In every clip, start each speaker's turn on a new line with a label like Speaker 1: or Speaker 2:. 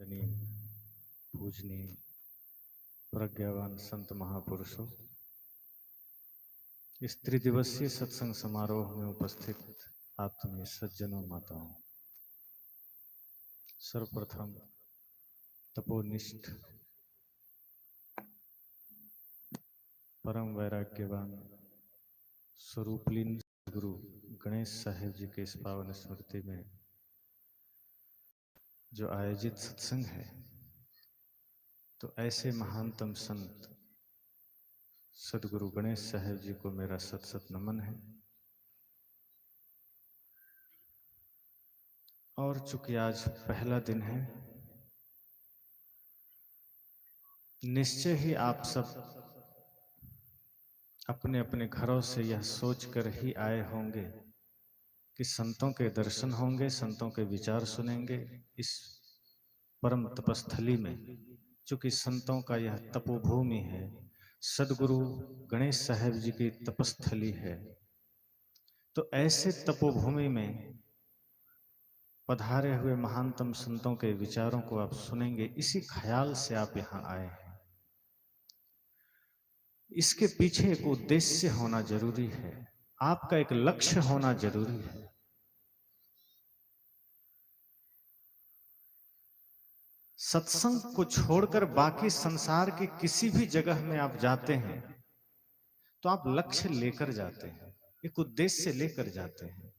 Speaker 1: वंदनीय पूजनीय प्रज्ञावान संत महापुरुषों, इस त्रिदिवसीय सत्संग समारोह में उपस्थित आत्मीय सज्जनों, माताओं, सर्वप्रथम तपोनिष्ठ परम वैराग्यवान स्वरूपलीन गुरु गणेश साहिब जी के इस पावन स्मृति में जो आयोजित सत्संग है, तो ऐसे महानतम संत सदगुरु गणेश साहिब जी को मेरा सत सत नमन है। और चूंकि आज पहला दिन है, निश्चय ही आप सब अपने अपने घरों से यह सोचकर ही आए होंगे कि संतों के दर्शन होंगे, संतों के विचार सुनेंगे इस परम तपस्थली में। चूंकि संतों का यह तपोभूमि है, सदगुरु गणेश साहिब जी की तपस्थली है, तो ऐसे तपोभूमि में पधारे हुए महानतम संतों के विचारों को आप सुनेंगे, इसी ख्याल से आप यहां आए हैं। इसके पीछे एक उद्देश्य होना जरूरी है, आपका एक लक्ष्य होना जरूरी है। सत्संग को छोड़कर बाकी संसार के किसी भी जगह में आप जाते हैं तो आप लक्ष्य लेकर जाते हैं, एक उद्देश्य लेकर जाते हैं।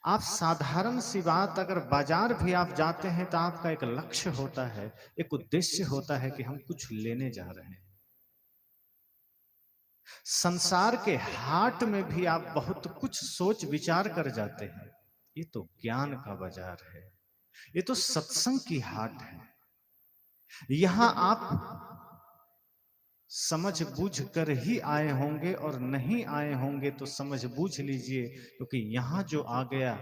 Speaker 1: आप साधारण सी बात, अगर बाजार भी आप जाते हैं तो आपका एक लक्ष्य होता है, एक उद्देश्य होता है कि हम कुछ लेने जा रहे हैं। संसार के हाट में भी आप बहुत कुछ सोच विचार कर जाते हैं। ये तो ज्ञान का बाजार है, ये तो सत्संग की हाट है। यहां आप समझ बूझ कर ही आए होंगे, और नहीं आए होंगे तो समझ बूझ लीजिए, क्योंकि यहां जो आ गया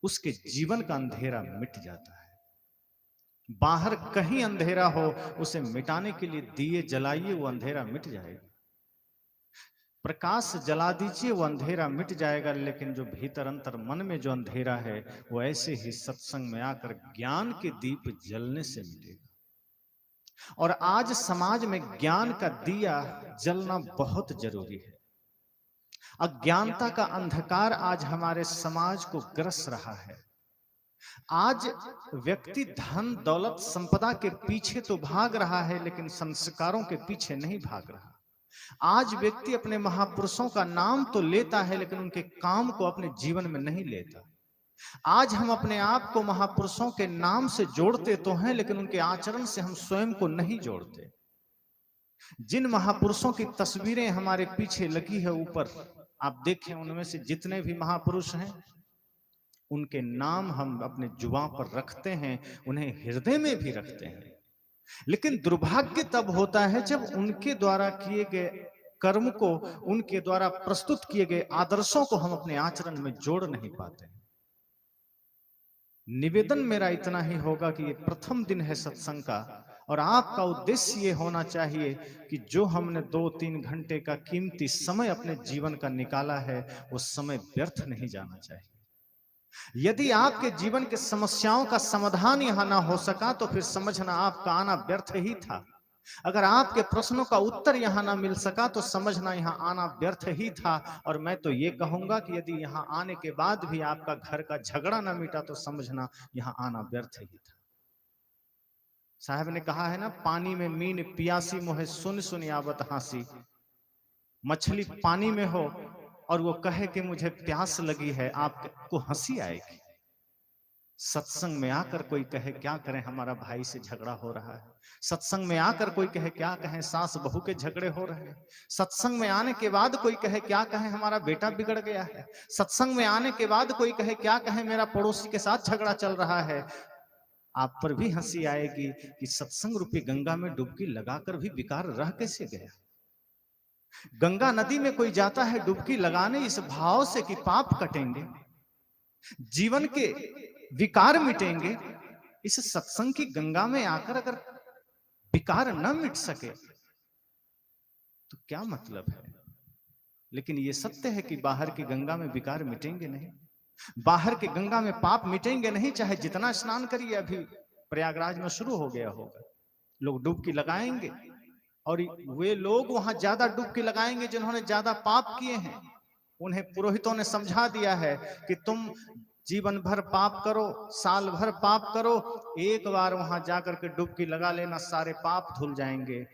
Speaker 1: उसके जीवन का अंधेरा मिट जाता है। बाहर कहीं अंधेरा हो, उसे मिटाने के लिए दिए जलाइए, वो अंधेरा मिट जाएगा। प्रकाश जला दीजिए, वो अंधेरा मिट जाएगा। लेकिन जो भीतर अंतर मन में जो अंधेरा है, वो ऐसे ही सत्संग में आकर ज्ञान के दीप जलने से मिटेगा। और आज समाज में ज्ञान का दिया जलना बहुत जरूरी है। अज्ञानता का अंधकार आज हमारे समाज को ग्रस रहा है। आज व्यक्ति धन दौलत संपदा के पीछे तो भाग रहा है, लेकिन संस्कारों के पीछे नहीं भाग रहा। आज व्यक्ति अपने महापुरुषों का नाम तो लेता है, लेकिन उनके काम को अपने जीवन में नहीं लेता। आज हम अपने आप को महापुरुषों के नाम से जोड़ते तो हैं, लेकिन उनके आचरण से हम स्वयं को नहीं जोड़ते। जिन महापुरुषों की तस्वीरें हमारे पीछे लगी है ऊपर, आप देखें, उनमें से जितने भी महापुरुष हैं, उनके नाम हम अपने जुबान पर रखते हैं, उन्हें हृदय में भी रखते हैं। लेकिन दुर्भाग्य तब होता है जब उनके द्वारा किए गए कर्म को, उनके द्वारा प्रस्तुत किए गए आदर्शों को हम अपने आचरण में जोड़ नहीं पाते। निवेदन मेरा इतना ही होगा कि ये प्रथम दिन है सत्संग का, और आपका उद्देश्य ये होना चाहिए कि जो हमने 2-3 घंटे का कीमती समय अपने जीवन का निकाला है, वो समय व्यर्थ नहीं जाना चाहिए। यदि आपके जीवन के समस्याओं का समाधान यहां ना हो सका, तो फिर समझना आपका आना व्यर्थ ही था। अगर आपके प्रश्नों का उत्तर यहां ना मिल सका, तो समझना यहां आना व्यर्थ ही था। और मैं तो ये कहूंगा कि यदि यहां आने के बाद भी आपका घर का झगड़ा ना मिटा, तो समझना यहां आना व्यर्थ ही था। साहब ने कहा है ना, पानी में मीन पियासी मोहे सुन सुन आवत हासी। मछली पानी में हो और वो कहे कि मुझे प्यास लगी है, आपको हंसी आएगी। सत्संग में आकर कोई कहे क्या करें, हमारा भाई से झगड़ा हो रहा है। सत्संग में आकर कोई कहे क्या कहें, सास बहू के झगड़े हो रहे हैं। सत्संग में आने के बाद कोई कहे क्या कहें, हमारा बेटा बिगड़ गया है। सत्संग में आने के बाद कोई कहे क्या कहें, मेरा पड़ोसी के साथ झगड़ा चल रहा है। आप पर भी हंसी आएगी कि सत्संग रूपी गंगा में डुबकी लगाकर भी विकार रह कैसे गया। गंगा नदी में कोई जाता है डुबकी लगाने इस भाव से कि पाप कटेंगे, जीवन के विकार मिटेंगे। इस सत्संग की गंगा में आकर अगर विकार न मिट सके तो क्या मतलब है। लेकिन यह सत्य है कि बाहर की गंगा में विकार मिटेंगे नहीं, बाहर की गंगा में पाप मिटेंगे नहीं, चाहे जितना स्नान करिए। अभी प्रयागराज में शुरू हो गया होगा। लोग डुबकी लगाएंगे और वे लोग वहां ज्यादा डुबकी लगाएंगे जिन्होंने ज्यादा पाप किए हैं। उन्हें पुरोहितों ने समझा दिया है कि तुम जीवन भर पाप करो, साल भर पाप करो, एक बार वहां जाकर के डुबकी लगा लेना, सारे पाप धुल जाएंगे।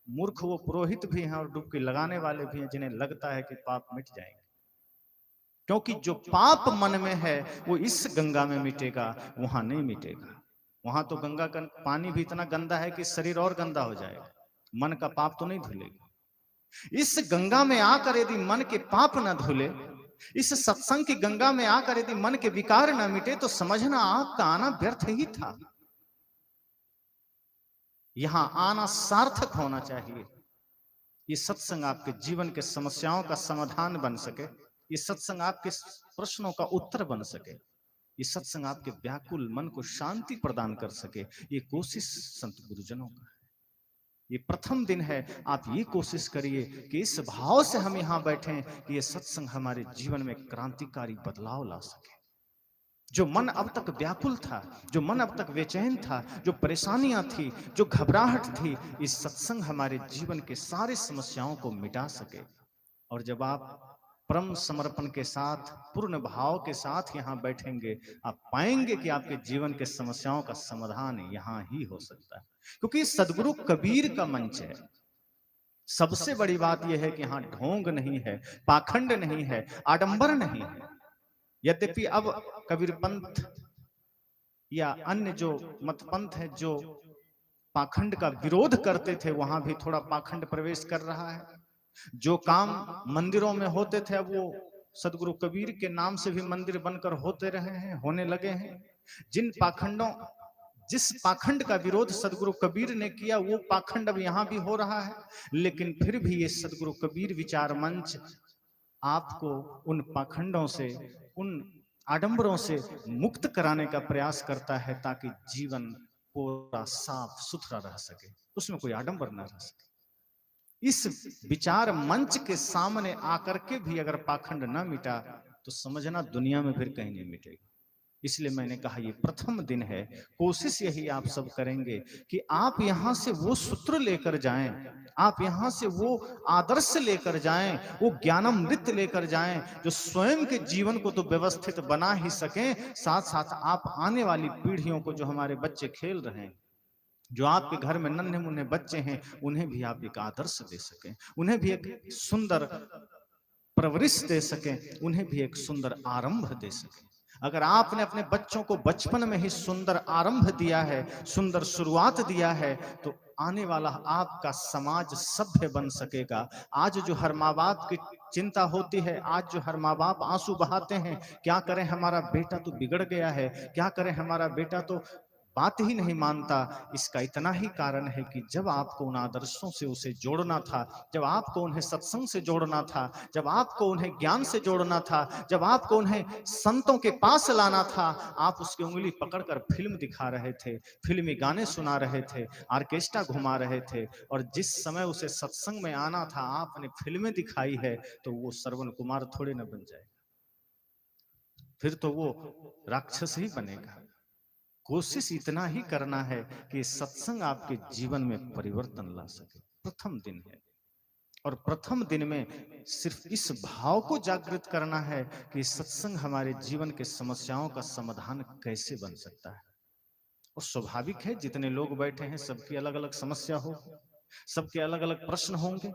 Speaker 1: मूर्ख वो पुरोहित भी हैं और डुबकी लगाने वाले भी हैं जिन्हें लगता है कि पाप मिट जाएंगे, क्योंकि जो पाप मन में है वो इस गंगा में मिटेगा, वहां नहीं मिटेगा। वहां तो गंगा का पानी भी इतना गंदा है कि शरीर और गंदा हो जाएगा, मन का पाप तो नहीं धुलेगा। इस गंगा में आकर यदि मन के पाप ना धुले, इस सत्संग की गंगा में आकर यदि मन के विकार ना मिटे, तो समझना आपका आना व्यर्थ ही था। यहां आना सार्थक होना चाहिए। ये सत्संग आपके जीवन के समस्याओं का समाधान बन सके, ये सत्संग आपके प्रश्नों का उत्तर बन सके, ये सत्संग आपके व्याकुल मन को शांति प्रदान कर सके, ये कोशिश संत गुरुजनों का है। ये प्रथम दिन है, आप ये कोशिश करिए कि इस भाव से हम यहां बैठे कि ये सत्संग हमारे जीवन में क्रांतिकारी बदलाव ला सके। जो मन अब तक व्याकुल था, जो मन अब तक बेचैन था, जो परेशानियां थी, जो घबराहट थी, इस सत्संग हमारे जीवन के सारे समस्याओं को मिटा सके। और जब आप परम समर्पण के साथ, पूर्ण भाव के साथ यहां बैठेंगे, आप पाएंगे कि आपके जीवन के समस्याओं का समाधान यहां ही हो सकता है, क्योंकि सदगुरु कबीर का मंच है। सबसे बड़ी बात यह है कि यहां ढोंग नहीं है, पाखंड नहीं है, आडंबर नहीं है। यद्यपि अब कबीर पंथ या अन्य जो मत पंथ है जो पाखंड का विरोध करते थे, वहां भी थोड़ा पाखंड प्रवेश कर रहा है। जो काम मंदिरों में होते थे, अब वो सदगुरु कबीर के नाम से भी मंदिर बनकर होते रहे हैं, होने लगे हैं। जिस पाखंड का विरोध सदगुरु कबीर ने किया, वो पाखंड अब यहां भी हो रहा है। लेकिन फिर भी ये सदगुरु कबीर विचार मंच आपको उन पाखंडों से, उन आडंबरों से मुक्त कराने का प्रयास करता है, ताकि जीवन पूरा साफ सुथरा रह सके, उसमें कोई आडंबर ना रह सके। इस विचार मंच के सामने आकर के भी अगर पाखंड ना मिटा, तो समझना दुनिया में फिर कहीं नहीं मिटेगा। इसलिए मैंने कहा ये प्रथम दिन है। कोशिश यही आप सब करेंगे कि आप यहां से वो सूत्र लेकर जाएं, आप यहां से वो आदर्श लेकर जाएं, वो ज्ञानामृत लेकर जाएं, जो स्वयं के जीवन को तो व्यवस्थित बना ही सकें, साथ साथ आप आने वाली पीढ़ियों को, जो हमारे बच्चे खेल रहे हैं, जो आपके घर में नन्हे मुन्ने बच्चे हैं, उन्हें भी आप एक आदर्श दे सकें, उन्हें भी एक सुंदर परवरिश दे सकें, उन्हें भी एक सुंदर आरंभ दे सकें। अगर आपने अपने बच्चों को बचपन में ही सुंदर आरंभ दिया है, सुंदर शुरुआत दिया है, तो आने वाला आपका समाज सभ्य बन सकेगा। आज जो हर माँ बाप की चिंता होती है, आज जो हर माँ बाप आंसू बहाते हैं, क्या करें हमारा बेटा तो बिगड़ गया है, क्या करें हमारा बेटा तो बात ही नहीं मानता, इसका इतना ही कारण है कि जब आपको उन आदर्शों से उसे जोड़ना था, जब आपको उन्हें सत्संग से जोड़ना था, जब आपको उन्हें ज्ञान से जोड़ना था, जब आपको उन्हें संतों के पास लाना था, आप उसकी उंगली पकड़कर फिल्म दिखा रहे थे, फिल्मी गाने सुना रहे थे, ऑर्केस्ट्रा घुमा रहे थे। और जिस समय उसे सत्संग में आना था, आपने फिल्में दिखाई है, तो वो श्रवण कुमार थोड़े न बन जाए, फिर तो वो राक्षस ही बनेगा। कोशिश इतना ही करना है कि सत्संग आपके जीवन में परिवर्तन ला सके। प्रथम दिन है, और प्रथम दिन में सिर्फ इस भाव को जागृत करना है कि सत्संग हमारे जीवन के समस्याओं का समाधान कैसे बन सकता है। और स्वाभाविक है, जितने लोग बैठे हैं सबकी अलग अलग समस्या हो, सबके अलग अलग प्रश्न होंगे,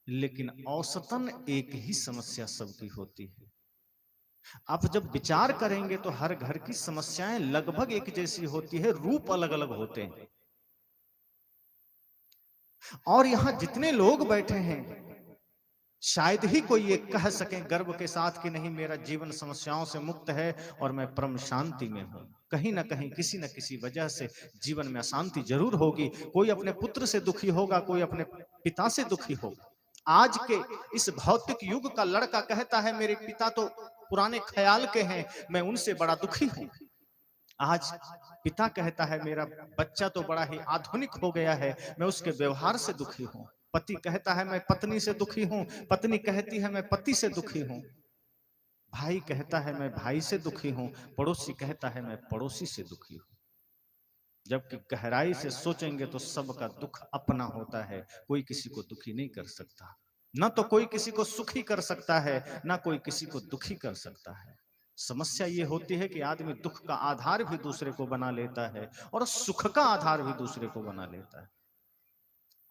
Speaker 1: लेकिन औसतन एक ही समस्या सबकी होती है। आप जब विचार करेंगे तो हर घर की समस्याएं लगभग एक जैसी होती है, रूप अलग अलग होते हैं। और यहां जितने लोग बैठे हैं, शायद ही कोई ये कह सके गर्व के साथ कि नहीं, मेरा जीवन समस्याओं से मुक्त है और मैं परम शांति में हूं। कहीं ना कहीं, किसी न किसी वजह से जीवन में अशांति जरूर होगी। कोई अपने पुत्र से दुखी होगा, कोई अपने पिता से दुखी होगा। आज के इस भौतिक युग का लड़का कहता है, मेरे पिता तो पुराने ख्याल के हैं, मैं उनसे बड़ा दुखी हूं। आज पिता कहता है, मेरा बच्चा तो बड़ा ही आधुनिक हो गया है, मैं उसके व्यवहार से दुखी हूं। पति कहता है, मैं पत्नी से दुखी हूं। पत्नी कहती है, मैं पति से दुखी हूं। भाई कहता है, मैं भाई से दुखी हूं। पड़ोसी कहता है, मैं पड़ोसी से दुखी हूं। जबकि गहराई से सोचेंगे तो सबका दुख अपना होता है, कोई किसी को दुखी नहीं कर सकता। ना तो कोई किसी को सुखी कर सकता है, ना कोई किसी को दुखी कर सकता है। समस्या ये होती है कि आदमी दुख का आधार भी दूसरे को बना लेता है और सुख का आधार भी दूसरे को बना लेता है।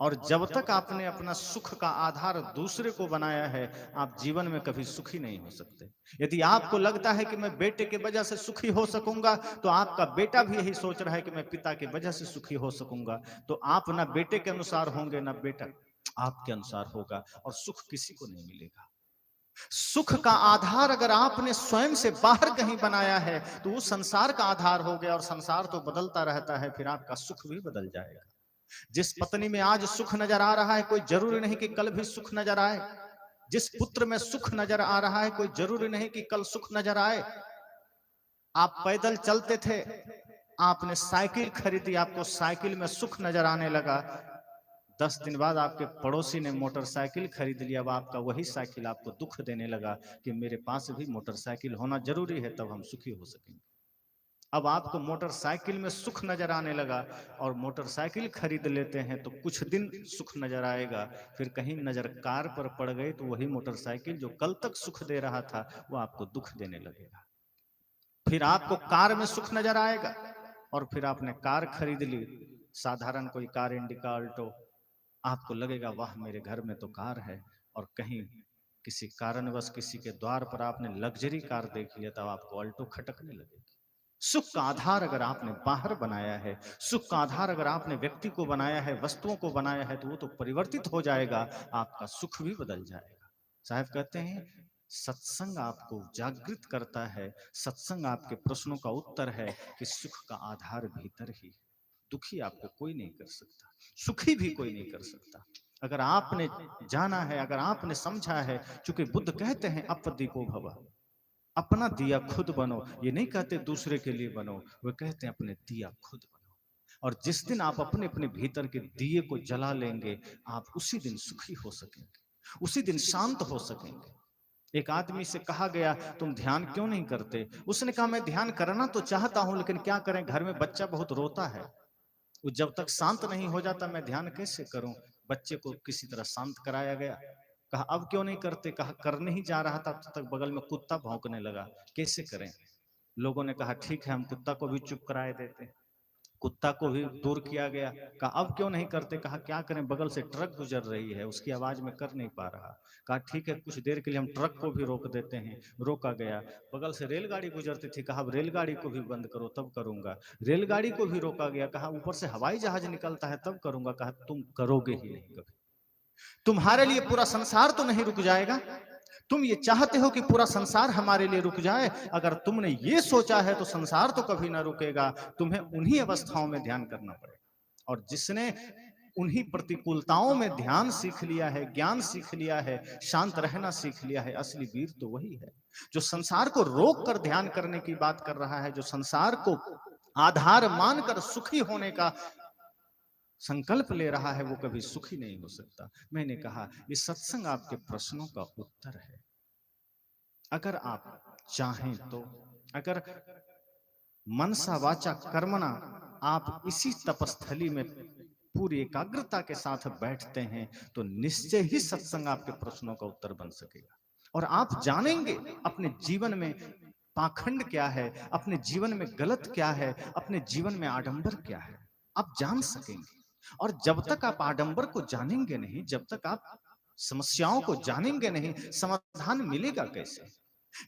Speaker 1: और जब तक आपने अपना सुख का आधार दूसरे को बनाया है, आप जीवन में कभी सुखी नहीं हो सकते। यदि आपको लगता है कि मैं बेटे की वजह से सुखी हो सकूंगा, तो आपका बेटा भी यही सोच रहा है कि मैं पिता की वजह से सुखी हो सकूंगा। तो आप ना बेटे के अनुसार होंगे, ना बेटा आपके अनुसार होगा, और सुख किसी को नहीं मिलेगा। सुख का आधार अगर आपने स्वयं से बाहर कहीं बनाया है, तो वो संसार का आधार हो गया, और संसार तो बदलता रहता है, फिर आपका सुख भी बदल जाएगा। जिस पत्नी में आज सुख नजर आ रहा है, कोई जरूरी नहीं कि कल भी सुख नजर आए। जिस पुत्र में सुख नजर आ रहा है, कोई जरूरी नहीं कि कल सुख नजर आए। आप पैदल चलते थे, आपने साइकिल खरीदी, आपको साइकिल में सुख नजर आने लगा। 10 दिन बाद आपके पड़ोसी ने मोटरसाइकिल खरीद लिया, अब आपका वही साइकिल आपको दुख देने लगा कि मेरे पास भी मोटरसाइकिल होना जरूरी है, तब हम सुखी हो सकेंगे। अब आपको मोटरसाइकिल में सुख नजर आने लगा, और मोटरसाइकिल खरीद लेते हैं तो कुछ दिन सुख नजर आएगा, फिर कहीं नजर कार पर पड़ गई तो वही मोटरसाइकिल जो कल तक सुख दे रहा था, वो आपको दुख देने लगेगा। फिर आपको कार में सुख नजर आएगा, और फिर आपने कार खरीद ली, साधारण कोई कार, इंडिका, अल्टो। आपको लगेगा वाह मेरे घर में तो कार है, और कहीं किसी कारणवश किसी के द्वार पर आपने लग्जरी कार देख लिया, तब आपको अल्टो खटकने लगेगी। सुख का आधार अगर आपने बाहर बनाया है, सुख का आधार अगर आपने व्यक्ति को बनाया है, वस्तुओं को बनाया है, तो वो तो परिवर्तित हो जाएगा, आपका सुख भी बदल जाएगा। साहब कहते हैं सत्संग आपको जागृत करता है, सत्संग आपके प्रश्नों का उत्तर है कि सुख का आधार भीतर ही है। दुखी आपको कोई नहीं कर सकता, सुखी भी कोई नहीं कर सकता। अगर आपने जाना है, अगर आपने समझा है, चूंकि बुद्ध कहते हैं अपदीपो भव, अपना दिया खुद बनो। ये नहीं कहते दूसरे के लिए बनो, वो कहते हैं अपने दिया खुद बनो। और जिस दिन आप अपने अपने भीतर के दिए को जला लेंगे, आप उसी दिन सुखी हो सकेंगे, उसी दिन शांत हो सकेंगे। एक आदमी से कहा गया तुम ध्यान क्यों नहीं करते? उसने कहा मैं ध्यान करना तो चाहता हूं, लेकिन क्या करें, घर में बच्चा बहुत रोता है, वो जब तक शांत नहीं हो जाता मैं ध्यान कैसे करूं? बच्चे को किसी तरह शांत कराया गया। कहा अब क्यों नहीं करते? कहा करने ही जा रहा था तब तक बगल में कुत्ता भौंकने लगा, कैसे करें? लोगों ने कहा ठीक है हम कुत्ता को भी चुप कराए देते। कुत्ता को भी दूर किया गया। कहा अब क्यों नहीं करते? कहा क्या करें, बगल से ट्रक गुजर रही है, उसकी आवाज में कर नहीं पा रहा। कहा ठीक है कुछ देर के लिए हम ट्रक को भी रोक देते हैं। रोका गया। बगल से रेलगाड़ी गुजरती थी, कहा अब रेलगाड़ी को भी बंद करो तब करूंगा। रेलगाड़ी को भी रोका गया। कहा ऊपर से हवाई जहाज निकलता है तब करूंगा। कहा तुम करोगे ही नहीं कभी। तुम्हारे लिए पूरा संसार तो नहीं रुक जाएगा। तुम ये चाहते हो कि पूरा संसार हमारे लिए रुक जाए, अगर तुमने ये सोचा है तो संसार तो कभी ना रुकेगा। तुम्हें उन्हीं अवस्थाओं में ध्यान करना पड़ेगा, और जिसने उन्हीं प्रतिकूलताओं में ध्यान सीख लिया है, ज्ञान सीख लिया है, शांत रहना सीख लिया है, असली वीर तो वही है जो संसार को रोक कर ध्यान करने की बात कर रहा है, जो संसार को आधार मानकर सुखी होने का संकल्प ले रहा है, वो कभी सुखी नहीं हो सकता। मैंने कहा ये सत्संग आपके प्रश्नों का उत्तर है। अगर आप चाहें तो, अगर मनसा वाचा कर्मणा आप इसी तपस्थली में पूरी एकाग्रता के साथ बैठते हैं, तो निश्चय ही सत्संग आपके प्रश्नों का उत्तर बन सकेगा। और आप जानेंगे अपने जीवन में पाखंड क्या है, अपने जीवन में गलत क्या है, अपने जीवन में आडंबर क्या है, आप जान सकेंगे। और जब तक आप आडंबर को जानेंगे नहीं, जब तक आप समस्याओं को जानेंगे नहीं, समाधान मिलेगा कैसे?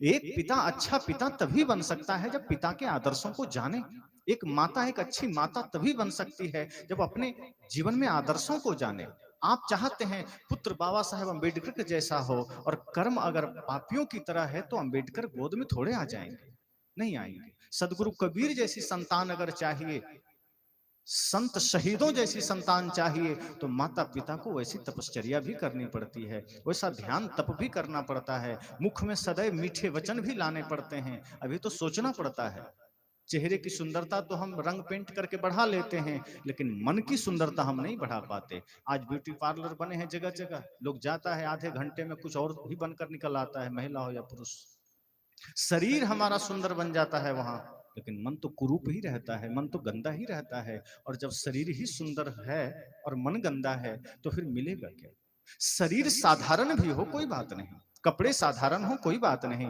Speaker 1: एक पिता अच्छा पिता तभी बन सकता है जब पिता के आदर्शों को जाने। एक माता एक अच्छी माता तभी बन सकती है जब अपने जीवन में आदर्शों को जाने। आप चाहते हैं पुत्र बाबा साहेब अम्बेडकर के जैसा हो, और कर्म अगर पापियों की तरह है, तो अम्बेडकर गोद में थोड़े आ जाएंगे, नहीं आएंगे। सदगुरु कबीर जैसी संतान अगर चाहिए, संत शहीदों जैसी संतान चाहिए, तो माता पिता को वैसी तपश्चर्या भी करनी पड़ती है, वैसा ध्यान तप भी करना पड़ता है, मुख में सदैव मीठे वचन भी लाने पड़ते हैं। अभी तो सोचना पड़ता है। चेहरे की सुंदरता तो हम रंग पेंट करके बढ़ा लेते हैं, लेकिन मन की सुंदरता हम नहीं बढ़ा पाते। आज ब्यूटी पार्लर बने हैं जगह जगह, लोग जाता है आधे घंटे में कुछ और ही बनकर निकल आता है, महिला हो या पुरुष। शरीर हमारा सुंदर बन जाता है वहां, लेकिन मन तो कुरूप ही रहता है, मन तो गंदा ही रहता है। और जब शरीर ही सुंदर है और मन गंदा है तो फिर मिलेगा क्या? शरीर साधारण भी हो कोई बात नहीं, कपड़े साधारण हो कोई बात नहीं,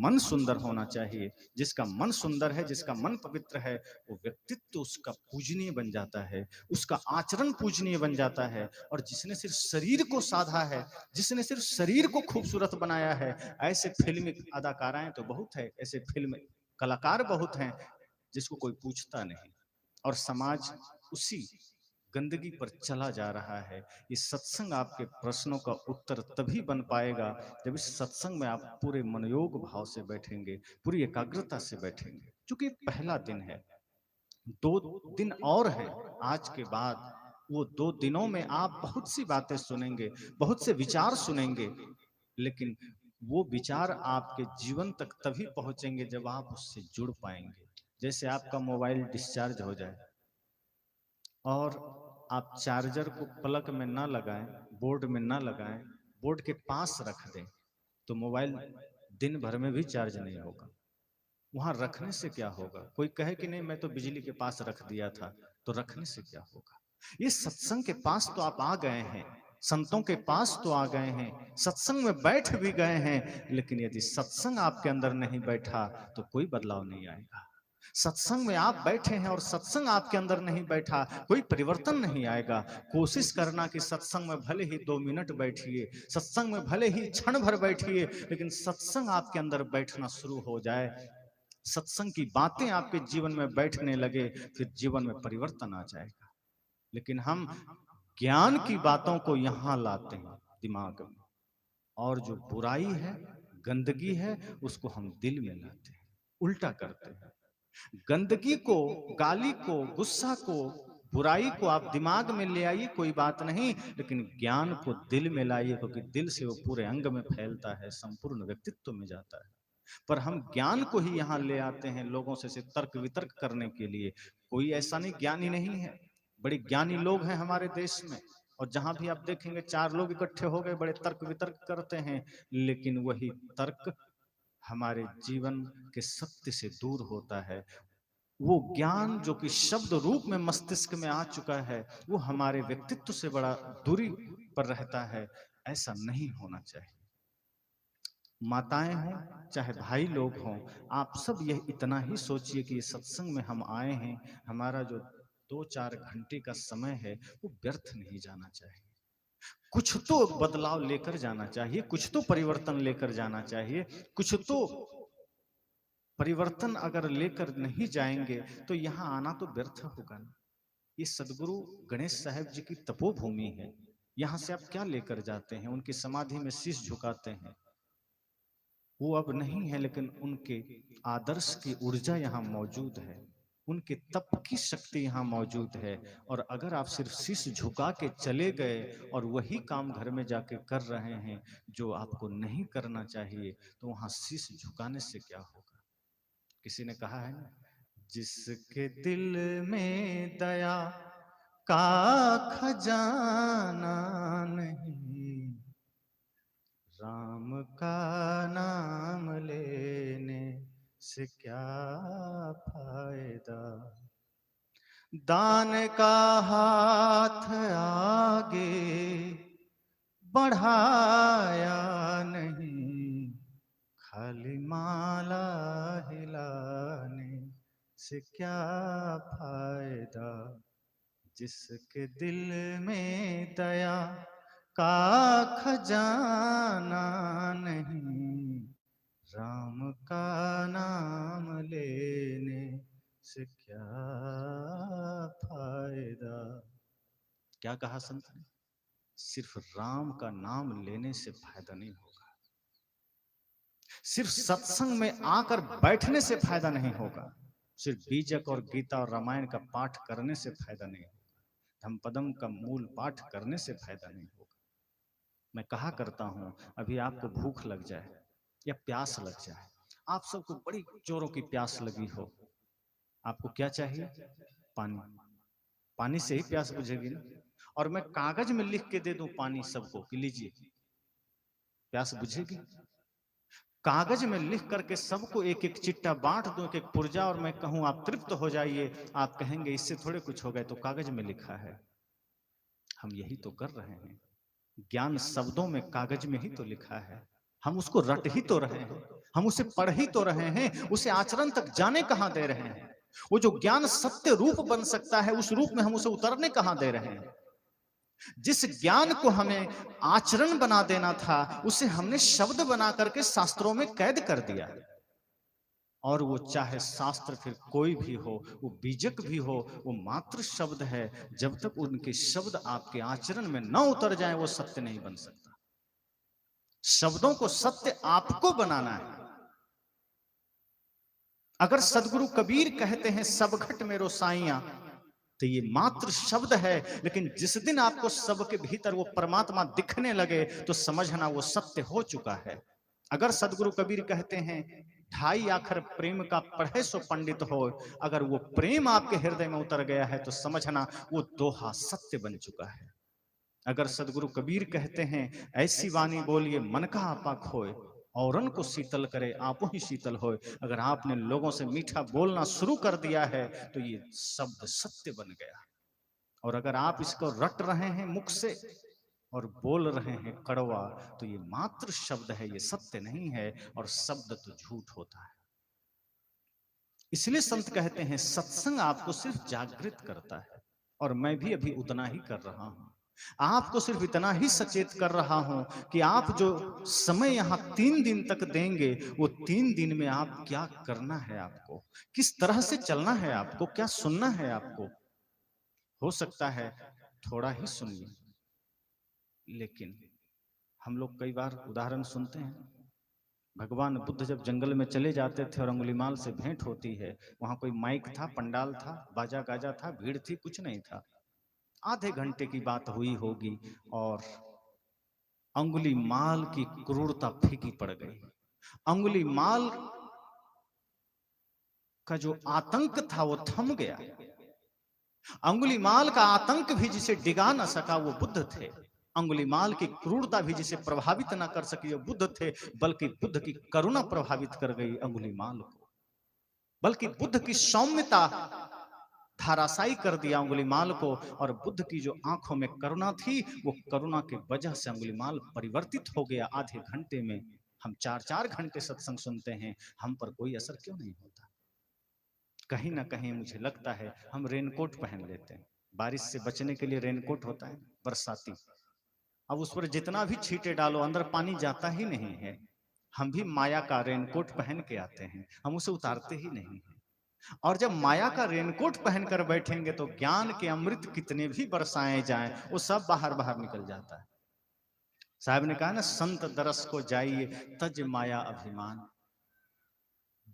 Speaker 1: मन सुंदर होना चाहिए। जिसका मन सुंदर है, जिसका मन पवित्र है, वो व्यक्तित्व उसका पूजनीय बन जाता है, उसका आचरण पूजनीय बन जाता है। और जिसने सिर्फ शरीर को साधा है, जिसने सिर्फ शरीर को खूबसूरत बनाया है, ऐसे फिल्मी अदाकाराएं तो बहुत है, ऐसे फिल्म कलाकार बहुत हैं जिसको कोई पूछता नहीं। और समाज उसी गंदगी पर चला जा रहा है। ये सत्संग आपके प्रश्नों का उत्तर तभी बन पाएगा जब इस सत्संग में आप पूरे मनोयोग भाव से बैठेंगे, पूरी एकाग्रता से बैठेंगे। क्योंकि पहला दिन है, 2 दिन और हैं आज के बाद। वो 2 दिनों में आप बहुत सी बातें सुनेंगे, बहुत से विचार सुनेंगे, लेकिन वो विचार आपके जीवन तक तभी पहुंचेंगे जब आप उससे जुड़ पाएंगे। जैसे आपका मोबाइल डिस्चार्ज हो जाए और आप चार्जर को प्लग में ना लगाएं, बोर्ड में ना लगाएं, बोर्ड के पास रख दें, तो मोबाइल दिन भर में भी चार्ज नहीं होगा। वहां रखने से क्या होगा? कोई कहे कि नहीं मैं तो बिजली के पास रख दिया था, तो रखने से क्या होगा? ये सत्संग के पास तो आप आ गए हैं, संतों के पास तो आ गए हैं, सत्संग में बैठ भी गए हैं, लेकिन यदि सत्संग आपके अंदर नहीं बैठा तो कोई बदलाव नहीं आएगा। सत्संग में आप बैठे हैं और सत्संग आपके अंदर नहीं बैठा, कोई परिवर्तन नहीं आएगा। कोशिश करना कि सत्संग में भले ही 2 मिनट बैठिए, सत्संग में भले ही क्षण भर बैठिए, लेकिन सत्संग आपके अंदर बैठना शुरू हो जाए, सत्संग की बातें आपके जीवन में बैठने लगे, फिर जीवन में परिवर्तन आ जाएगा। लेकिन हम ज्ञान की बातों को यहां लाते हैं दिमाग में, और जो बुराई है, गंदगी है, उसको हम दिल में लाते हैं, उल्टा करते हैं। गंदगी को, गाली को, गुस्सा को, बुराई को आप दिमाग में ले आइए, कोई बात नहीं, लेकिन ज्ञान को दिल में लाइए, क्योंकि दिल से वो पूरे अंग में फैलता है, संपूर्ण व्यक्तित्व में जाता है। पर हम ज्ञान को ही यहाँ ले आते हैं लोगों से तर्क वितर्क करने के लिए। कोई ऐसा नहीं ज्ञानी नहीं है, बड़े ज्ञानी लोग हैं हमारे देश में। और जहां भी आप देखेंगे 4 लोग इकट्ठे हो गए, बड़े तर्क वितर्क करते हैं, लेकिन वही तर्क हमारे जीवन के सत्य से दूर होता है। वो ज्ञान जो कि शब्द रूप में मस्तिष्क में आ चुका है, वो हमारे व्यक्तित्व से बड़ा दूरी पर रहता है। ऐसा नहीं होना चाहिए। माताएं हों चाहे भाई लोग हों, आप सब यह इतना ही सोचिए कि इस सत्संग में हम आए हैं, हमारा जो 2-4 घंटे का समय है वो व्यर्थ नहीं जाना चाहिए। कुछ तो बदलाव लेकर जाना चाहिए, कुछ तो परिवर्तन लेकर जाना चाहिए, कुछ तो परिवर्तन अगर लेकर नहीं जाएंगे तो यहाँ आना तो व्यर्थ होगा ना। ये सदगुरु गणेश साहब जी की तपोभूमि है, यहाँ से आप क्या लेकर जाते हैं? उनकी समाधि में शीश झुकाते हैं, वो अब नहीं है, लेकिन उनके आदर्श की ऊर्जा यहाँ मौजूद है, उनके तप की शक्ति यहाँ मौजूद है। और अगर आप सिर्फ शीश झुका के चले गए और वही काम घर में जाके कर रहे हैं जो आपको नहीं करना चाहिए, तो वहां शीश झुकाने से क्या होगा? किसी ने कहा है ना, जिसके दिल में दया का खजाना नहीं, राम का नाम लेने से क्या फायदा। दान का हाथ आगे बढ़ाया नहीं, खाली माला हिलाने से क्या फायदा। जिसके दिल में दया का खजाना नहीं, राम का नाम लेने से क्या फायदा। क्या कहा संत ने? सिर्फ राम का नाम लेने से फायदा नहीं होगा, सिर्फ सत्संग में आकर बैठने से फायदा नहीं होगा, सिर्फ बीजक और गीता और रामायण का पाठ करने से फायदा नहीं होगा, धम्पदम का मूल पाठ करने से फायदा नहीं होगा। मैं कहा करता हूं, अभी आपको भूख लग जाए या प्यास लग जाए, आप सबको बड़ी जोरों की प्यास लगी हो, आपको क्या चाहिए? पानी। पानी से ही प्यास बुझेगी ना। और मैं कागज में लिख के दे दूं पानी सबको कि लीजिए, प्यास बुझेगी? कागज में लिख करके सबको एक एक चिट्टा बांट दूं, एक एक पुर्जा, और मैं कहूं आप तृप्त हो जाइए, आप कहेंगे इससे थोड़े कुछ हो गए, तो कागज में लिखा है। हम यही तो कर रहे हैं। ज्ञान शब्दों में, कागज में ही तो लिखा है। हम उसको रट ही तो रहे हैं, हम उसे पढ़ ही तो रहे हैं, उसे आचरण तक जाने कहां दे रहे हैं। वो जो ज्ञान सत्य रूप बन सकता है, उस रूप में हम उसे उतरने कहां दे रहे हैं। जिस ज्ञान को हमें आचरण बना देना था, उसे हमने शब्द बना करके शास्त्रों में कैद कर दिया। और वो चाहे शास्त्र फिर कोई भी हो, वो बीजक भी हो, वो मात्र शब्द है। जब तक उनके शब्द आपके आचरण में न उतर जाए, वो सत्य नहीं बन सकता। शब्दों को सत्य आपको बनाना है। अगर सदगुरु कबीर कहते हैं सब घट मेरो साइया, तो ये मात्र शब्द है, लेकिन जिस दिन आपको सबके भीतर वो परमात्मा दिखने लगे, तो समझना वो सत्य हो चुका है। अगर सदगुरु कबीर कहते हैं ढाई आखर प्रेम का पढ़े सो पंडित हो, अगर वो प्रेम आपके हृदय में उतर गया है, तो समझना वो दोहा सत्य बन चुका है। अगर सदगुरु कबीर कहते हैं ऐसी वाणी बोलिए मन का आपा खोए, औरन को शीतल करे आपो ही शीतल होए, अगर आपने लोगों से मीठा बोलना शुरू कर दिया है, तो ये शब्द सत्य बन गया। और अगर आप इसको रट रहे हैं मुख से और बोल रहे हैं कड़वा, तो ये मात्र शब्द है, ये सत्य नहीं है। और शब्द तो झूठ होता है। इसलिए संत कहते हैं सत्संग आपको सिर्फ जागृत करता है, और मैं भी अभी उतना ही कर रहा हूं। आपको सिर्फ इतना ही सचेत कर रहा हूं कि आप जो समय यहां 3 दिन तक देंगे, वो 3 दिन में आप क्या करना है, आपको किस तरह से चलना है, आपको क्या सुनना है। आपको हो सकता है थोड़ा ही सुनिए, लेकिन हम लोग कई बार उदाहरण सुनते हैं, भगवान बुद्ध जब जंगल में चले जाते थे और अंगुलीमाल से भेंट होती है, वहां कोई माइक था, पंडाल था, बाजा गाजा था, भीड़ थी, कुछ नहीं था। आधे घंटे की बात हुई होगी और अंगुलीमाल की क्रूरता फीकी पड़ गई। अंगुलीमाल का जो आतंक था वो थम गया। अंगुलीमाल का आतंक भी जिसे डिगा न सका वो बुद्ध थे। अंगुलीमाल की क्रूरता भी जिसे प्रभावित न कर सकी वो बुद्ध थे, बल्कि बुद्ध की करुणा प्रभावित कर गई अंगुलीमाल को। बल्कि बुद्ध की सौम्यता धाराशायी कर दिया अंगुलीमाल को, और बुद्ध की जो आंखों में करुणा थी, वो करुणा के वजह से अंगुलीमाल परिवर्तित हो गया आधे घंटे में। हम 4-4 घंटे सत्संग सुनते हैं, हम पर कोई असर क्यों नहीं होता। कहीं ना कहीं मुझे लगता है हम रेनकोट पहन लेते हैं, बारिश से बचने के लिए रेनकोट होता है बरसाती, अब उस पर जितना भी छींटे डालो अंदर पानी जाता ही नहीं है। हम भी माया का रेनकोट पहन के आते हैं, हम उसे उतारते ही नहीं हैं। और जब माया का रेनकोट पहनकर बैठेंगे, तो ज्ञान के अमृत कितने भी बरसाए जाएं, वो सब बाहर बाहर निकल जाता है। साहब ने कहा ना, संत दरस को जाइए तज माया अभिमान,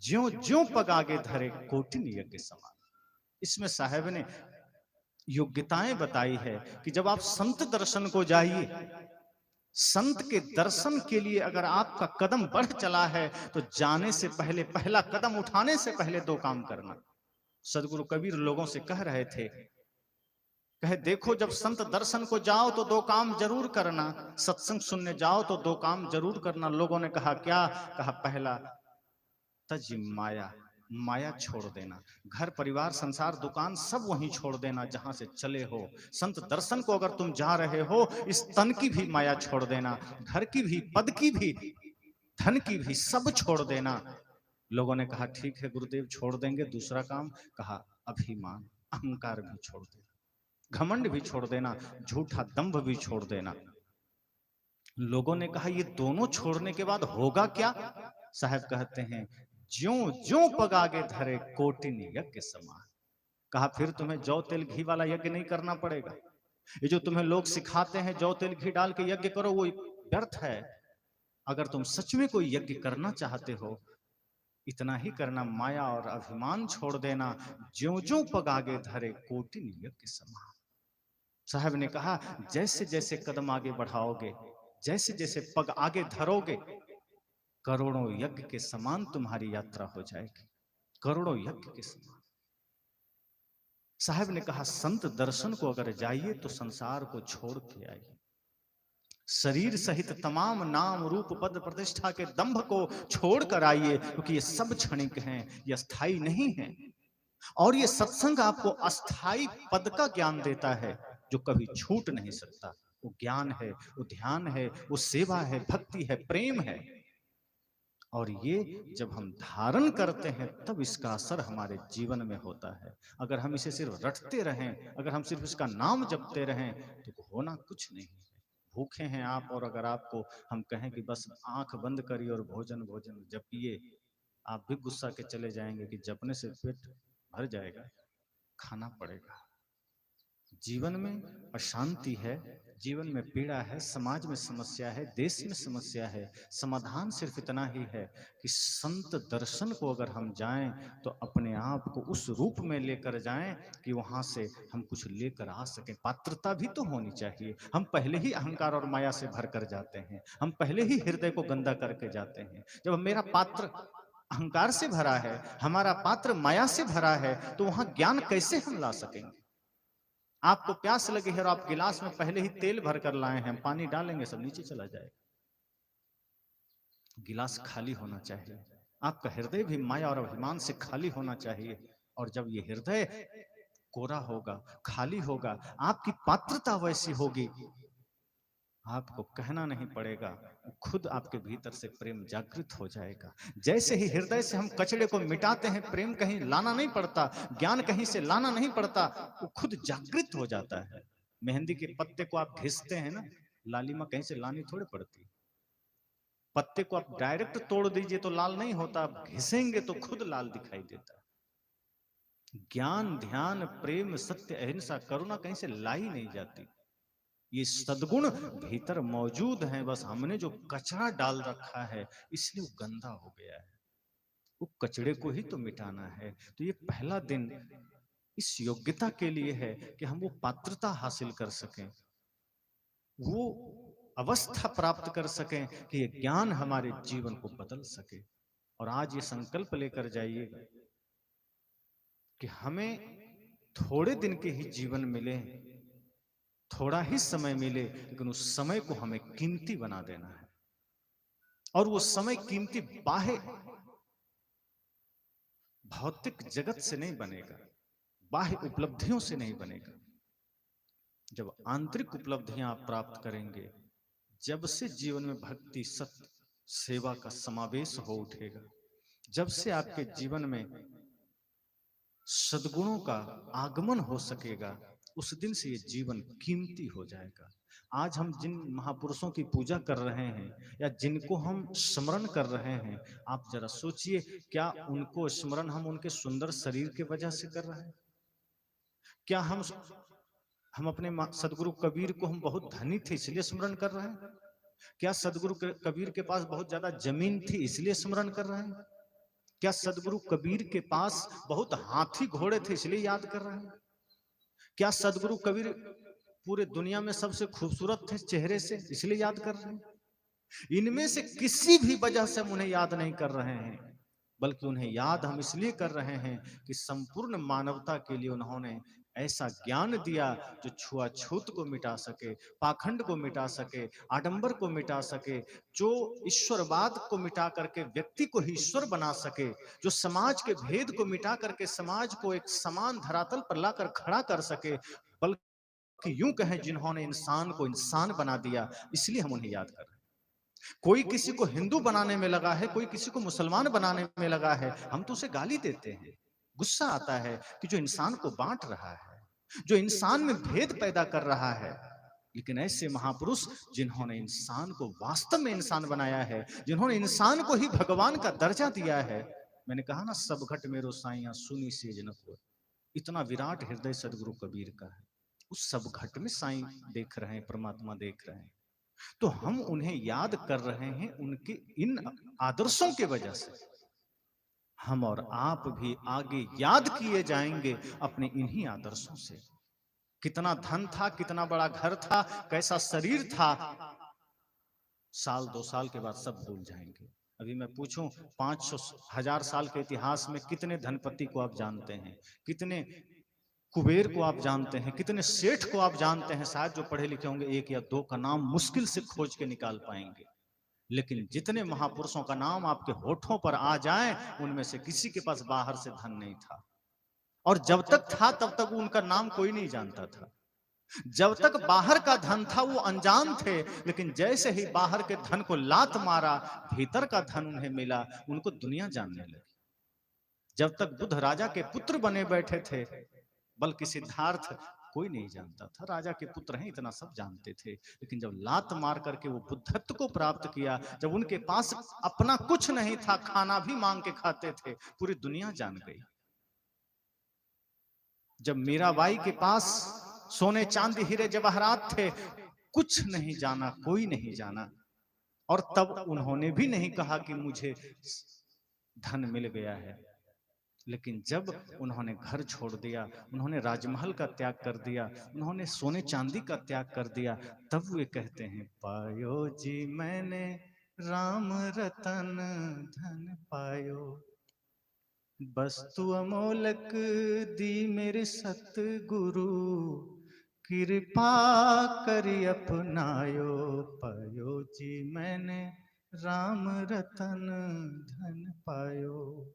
Speaker 1: ज्यों ज्यों पग आगे धरे कोटिन यज्ञ समान। इसमें साहब ने योग्यताएं बताई है कि जब आप संत दर्शन को जाइए, संत के दर्शन के लिए अगर आपका कदम बढ़ चला है, तो जाने से पहले, पहला कदम उठाने से पहले 2 काम करना। सदगुरु कबीर लोगों से कह रहे थे, कहे देखो जब संत दर्शन को जाओ तो 2 काम जरूर करना, सत्संग सुनने जाओ तो 2 काम जरूर करना। लोगों ने कहा क्या? कहा पहला तज माया, माया छोड़ देना, घर परिवार संसार दुकान सब वहीं छोड़ देना जहां से चले हो। संत दर्शन को अगर तुम जा रहे हो, इस तन की भी माया छोड़ देना, घर की भी, पद की भी, धन की भी, सब छोड़ देना। लोगों ने कहा ठीक है गुरुदेव छोड़ देंगे। दूसरा काम कहा अभिमान, अहंकार भी छोड़ देना, घमंड भी छोड़ देना, झूठा दंभ भी छोड़ देना। लोगों ने कहा ये दोनों छोड़ने के बाद होगा क्या? साहब कहते हैं ज्यों ज्यों पग आगे धरे कोटिन यज्ञ समान। कहा फिर तुम्हें जौ तेल घी वाला यज्ञ नहीं करना पड़ेगा। ये जो तुम्हें लोग सिखाते हैं जौ तेल घी डाल के यज्ञ करो, वो व्यर्थ है। अगर तुम सच में कोई यज्ञ करना चाहते हो, इतना ही करना, माया और अभिमान छोड़ देना, ज्यों ज्यों पग आगे धरे कोटिन यज्ञ समान। साहब ने कहा जैसे जैसे कदम आगे बढ़ाओगे, जैसे जैसे पग आगे धरोगे, करोड़ों यज्ञ के समान तुम्हारी यात्रा हो जाएगी, करोड़ों यज्ञ के समान। साहब ने कहा संत दर्शन को अगर जाइए तो संसार को छोड़ के आइए। शरीर सहित तमाम नाम रूप पद प्रतिष्ठा के दंभ को छोड़कर आइए, क्योंकि ये सब क्षणिक हैं, ये अस्थाई नहीं है। और ये सत्संग आपको अस्थाई पद का ज्ञान देता है, जो कभी छूट नहीं सकता। वो ज्ञान है, वो ध्यान है, वो सेवा है, भक्ति है, प्रेम है। और ये जब हम धारण करते हैं तब इसका असर हमारे जीवन में होता है। अगर हम इसे सिर्फ रटते रहें, अगर हम सिर्फ इसका नाम जपते रहें, तो होना कुछ नहीं है। भूखे हैं आप, और अगर आपको हम कहें कि बस आंख बंद करिए और भोजन भोजन जपिए, आप भी गुस्सा के चले जाएंगे कि जपने से पेट भर जाएगा, खाना पड़ेगा। जीवन में अशांति है, जीवन में पीड़ा है, समाज में समस्या है, देश में समस्या है। समाधान सिर्फ इतना ही है कि संत दर्शन को अगर हम जाएं तो अपने आप को उस रूप में लेकर जाएं कि वहां से हम कुछ लेकर आ सकें। पात्रता भी तो होनी चाहिए। हम पहले ही अहंकार और माया से भर कर जाते हैं, हम पहले ही हृदय को गंदा करके जाते हैं। जब मेरा पात्र अहंकार से भरा है, हमारा पात्र माया से भरा है, तो वहां ज्ञान कैसे हम ला सकेंगे? आपको प्यास लगी है और आप गिलास में पहले ही तेल भर कर लाए हैं, पानी डालेंगे सब नीचे चला जाएगा। गिलास खाली होना चाहिए। आपका हृदय भी माया और अभिमान से खाली होना चाहिए। और जब ये हृदय कोरा होगा, खाली होगा, आपकी पात्रता वैसी होगी, आपको कहना नहीं पड़ेगा, खुद आपके भीतर से प्रेम जागृत हो जाएगा। जैसे ही हृदय से हम कचड़े को मिटाते हैं, प्रेम कहीं लाना नहीं पड़ता, ज्ञान कहीं से लाना नहीं पड़ता, वो खुद जागृत हो जाता है। मेहंदी के पत्ते को आप घिसते हैं ना, लालिमा कहीं से लानी थोड़ी पड़ती। पत्ते को आप डायरेक्ट तोड़ दीजिए तो लाल नहीं होता, आप घिसेंगे तो खुद लाल दिखाई देता है। ज्ञान, ध्यान, प्रेम, सत्य, अहिंसा, करुणा कहीं से लाई नहीं जाती। ये सद्गुण भीतर मौजूद हैं, बस हमने जो कचरा डाल रखा है इसलिए वो गंदा हो गया है। वो कचड़े को ही तो मिटाना है। तो ये पहला दिन इस योग्यता के लिए है कि हम वो पात्रता हासिल कर सकें, वो अवस्था प्राप्त कर सकें कि ये ज्ञान हमारे जीवन को बदल सके। और आज ये संकल्प लेकर जाइएगा कि हमें थोड़े दिन के ही जीवन मिले, थोड़ा ही समय मिले, लेकिन उस समय को हमें कीमती बना देना है। और वो समय कीमती बाह्य भौतिक जगत से नहीं बनेगा, बाह्य उपलब्धियों से नहीं बनेगा। जब आंतरिक उपलब्धियां आप प्राप्त करेंगे, जब से जीवन में भक्ति, सत्य, सेवा का समावेश हो उठेगा, जब से आपके जीवन में सद्गुणों का आगमन हो सकेगा, उस दिन से ये जीवन कीमती हो जाएगा। आज हम जिन महापुरुषों की पूजा कर रहे हैं या जिनको हम स्मरण कर रहे हैं, आप जरा सोचिए, क्या उनको स्मरण हम उनके सुंदर शरीर के वजह से कर रहे हैं? क्या हम अपने सदगुरु कबीर को हम बहुत धनी थे इसलिए स्मरण कर रहे हैं? क्या सदगुरु कबीर के पास बहुत ज्यादा जमीन थी इसलिए स्मरण कर रहे हैं? क्या सदगुरु कबीर के पास बहुत हाथी घोड़े थे इसलिए याद कर रहे हैं? क्या सदगुरु कबीर पूरे दुनिया में सबसे खूबसूरत थे चेहरे से इसलिए याद कर रहे हैं? इनमें से किसी भी वजह से हम उन्हें याद नहीं कर रहे हैं, बल्कि उन्हें याद हम इसलिए कर रहे हैं कि संपूर्ण मानवता के लिए उन्होंने ऐसा ज्ञान दिया जो छुआछूत को मिटा सके, पाखंड को मिटा सके, आडंबर को मिटा सके, जो ईश्वरवाद को मिटा करके व्यक्ति को ही ईश्वर बना सके, जो समाज के भेद को मिटा करके समाज को एक समान धरातल पर लाकर खड़ा कर सके, बल्कि यूं कहें जिन्होंने इंसान को इंसान बना दिया, इसलिए हम उन्हें याद कर रहे हैं। कोई किसी को हिंदू बनाने में लगा है, कोई किसी को मुसलमान बनाने में लगा है, हम तो उसे गाली देते हैं। गुस्सा आता है कि जो इंसान को बांट रहा है, जो इंसान में भेद पैदा कर रहा है। लेकिन ऐसे महापुरुष जिन्होंने इंसान को वास्तव में इंसान बनाया है, जिन्होंने इंसान को ही भगवान का दर्जा दिया है। मैंने कहा ना, सब घट मेरो साइया सुनी सेज न कोय। इतना विराट हृदय सदगुरु कबीर का है। उस सब घट में साईं देख रहे हैं, परमात्मा देख रहे हैं। तो हम उन्हें याद कर रहे हैं उनके इन आदर्शों के वजह से। हम और आप भी आगे याद किए जाएंगे अपने इन्हीं आदर्शों से। कितना धन था, कितना बड़ा घर था, कैसा शरीर था, साल 2 साल के बाद सब भूल जाएंगे। अभी मैं पूछूं, 500 1000 साल के इतिहास में कितने धनपति को आप जानते हैं? कितने कुबेर को आप जानते हैं, कितने सेठ को आप जानते हैं, शायद जो पढ़े लिखे होंगे एक या दो का नाम मुश्किल से खोज के निकाल पाएंगे। लेकिन जितने महापुरुषों का नाम आपके होठों पर आ जाए, उनमें से किसी के पास बाहर से धन नहीं था। और जब तक था तब तक उनका नाम कोई नहीं जानता था। जब तक बाहर का धन था वो अनजान थे, लेकिन जैसे ही बाहर के धन को लात मारा, भीतर का धन उन्हें मिला, उनको दुनिया जानने लगी। जब तक बुद्ध राजा के पुत्र बने बैठे थे, बल्कि सिद्धार्थ कोई नहीं जानता था, राजा के पुत्र हैं इतना सब जानते थे। लेकिन जब लात मार करके वो बुद्धत्व को प्राप्त किया, जब उनके पास अपना कुछ नहीं था, खाना भी मांग के खाते थे, पूरी दुनिया जान गई। जब मीराबाई के पास सोने चांदी हीरे जवाहरात थे, कुछ नहीं जाना, कोई नहीं जाना, और तब उन्होंने भी नहीं कहा कि मुझे धन मिल गया है। लेकिन जब उन्होंने घर छोड़ दिया, उन्होंने राजमहल का त्याग कर दिया, उन्होंने सोने चांदी का त्याग कर दिया, तब वे कहते हैं, पायो जी मैंने राम रतन धन पायो, वस्तु अमोलक दी मेरे सतगुरु, कृपा करी अपनायो, पायो जी मैंने राम रतन धन पायो।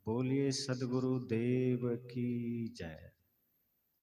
Speaker 1: बोलिए सदगुरु देव की जय।